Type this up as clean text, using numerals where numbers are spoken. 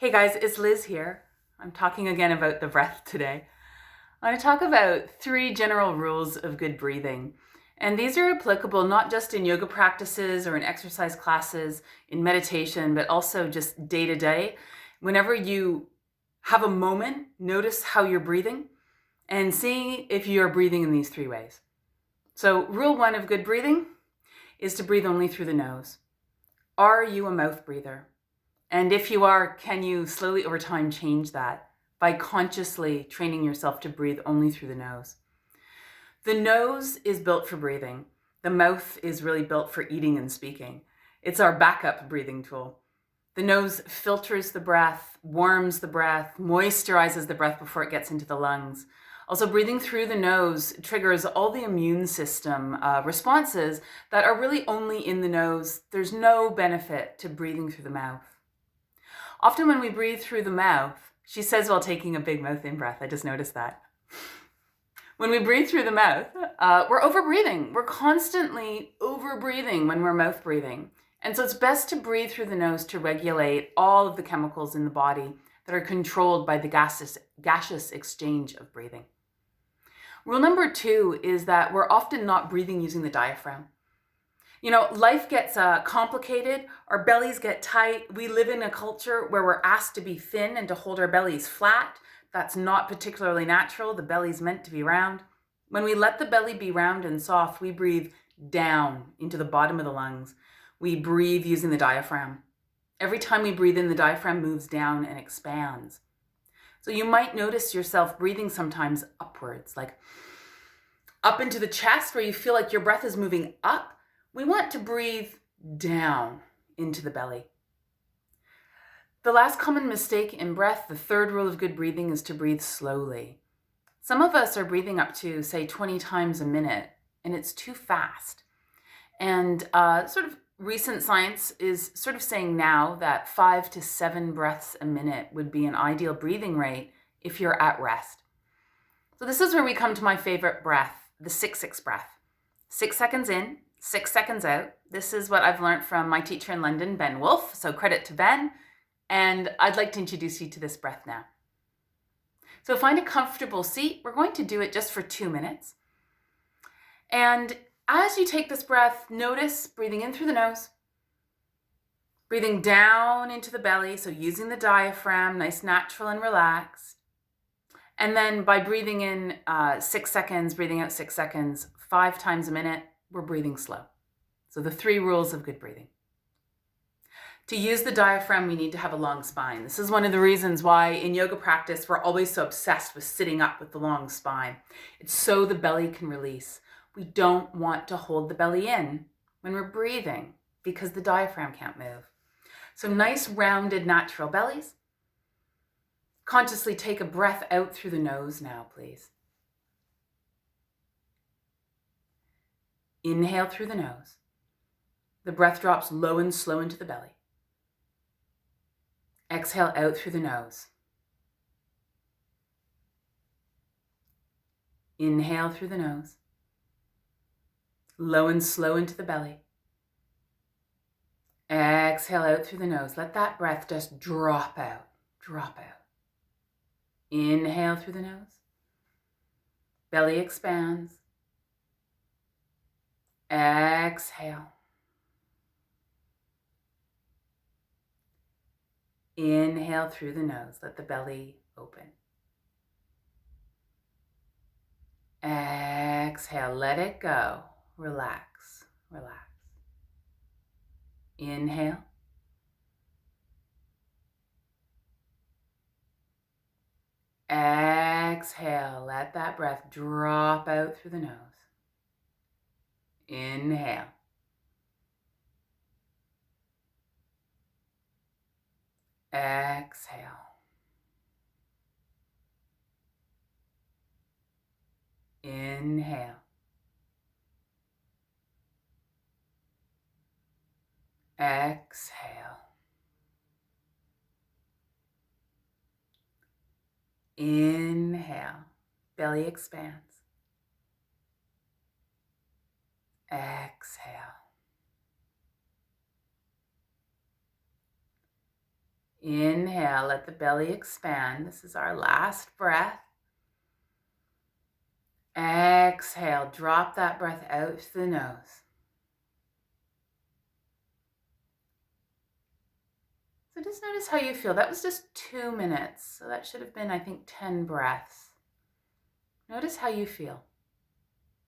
Hey guys, it's Liz here. I'm talking again about the breath today. I want to talk about 3 general rules of good breathing. And these are applicable not just in yoga practices or in exercise classes, in meditation, but also just day to day. Whenever you have a moment, notice how you're breathing and see if you're breathing in these 3 ways. So rule 1 of good breathing is to breathe only through the nose. Are you a mouth breather? And if you are, can you slowly over time change that by consciously training yourself to breathe only through the nose? The nose is built for breathing. The mouth is really built for eating and speaking. It's our backup breathing tool. The nose filters the breath, warms the breath, moisturizes the breath before it gets into the lungs. Also, breathing through the nose triggers all the immune system responses that are really only in the nose. There's no benefit to breathing through the mouth. Often when we breathe through the mouth, she says while taking a big mouth in breath, I just noticed that. When we breathe through the mouth, we're over-breathing. We're constantly over-breathing when we're mouth breathing. And so it's best to breathe through the nose to regulate all of the chemicals in the body that are controlled by the gaseous exchange of breathing. Rule number 2 is that we're often not breathing using the diaphragm. You know, life gets complicated, our bellies get tight. We live in a culture where we're asked to be thin and to hold our bellies flat. That's not particularly natural. The belly's meant to be round. When we let the belly be round and soft, we breathe down into the bottom of the lungs. We breathe using the diaphragm. Every time we breathe in, the diaphragm moves down and expands. So you might notice yourself breathing sometimes upwards, like up into the chest where you feel like your breath is moving up. We want to breathe down into the belly. The last common mistake in breath, the 3rd rule of good breathing, is to breathe slowly. Some of us are breathing up to, say, 20 times a minute, and it's too fast. And sort of recent science is sort of saying now that 5 to 7 breaths a minute would be an ideal breathing rate if you're at rest. So this is where we come to my favorite breath, the 6-6 breath. 6 seconds in, 6 seconds out. This is what I've learned from my teacher in London, Ben Wolf. So credit to Ben. And I'd like to introduce you to this breath now. So find a comfortable seat. We're going to do it just for 2 minutes. And as you take this breath, notice breathing in through the nose, breathing down into the belly. So using the diaphragm, nice, natural, and relaxed. And then by breathing in 6 seconds, breathing out 6 seconds, 5 times a minute, we're breathing slow. So the 3 rules of good breathing. To use the diaphragm, we need to have a long spine. This is one of the reasons why in yoga practice, we're always so obsessed with sitting up with the long spine. It's so the belly can release. We don't want to hold the belly in when we're breathing because the diaphragm can't move. So nice, rounded, natural bellies. Consciously take a breath out through the nose now, please. Inhale through the nose. The breath drops low and slow into the belly. Exhale out through the nose. Inhale through the nose. Low and slow into the belly. Exhale out through the nose. Let that breath just drop out. Drop out. Inhale through the nose. Belly expands. Exhale. Inhale through the nose. Let the belly open. Exhale. Let it go. Relax. Relax. Inhale. Exhale. Let that breath drop out through the nose. Inhale. Exhale. Inhale. Exhale. Inhale. Belly expands. Exhale. Inhale, let the belly expand. This is our last breath. Exhale, drop that breath out to the nose. So just notice how you feel. That was just 2 minutes. So that should have been, I think, 10 breaths. Notice how you feel.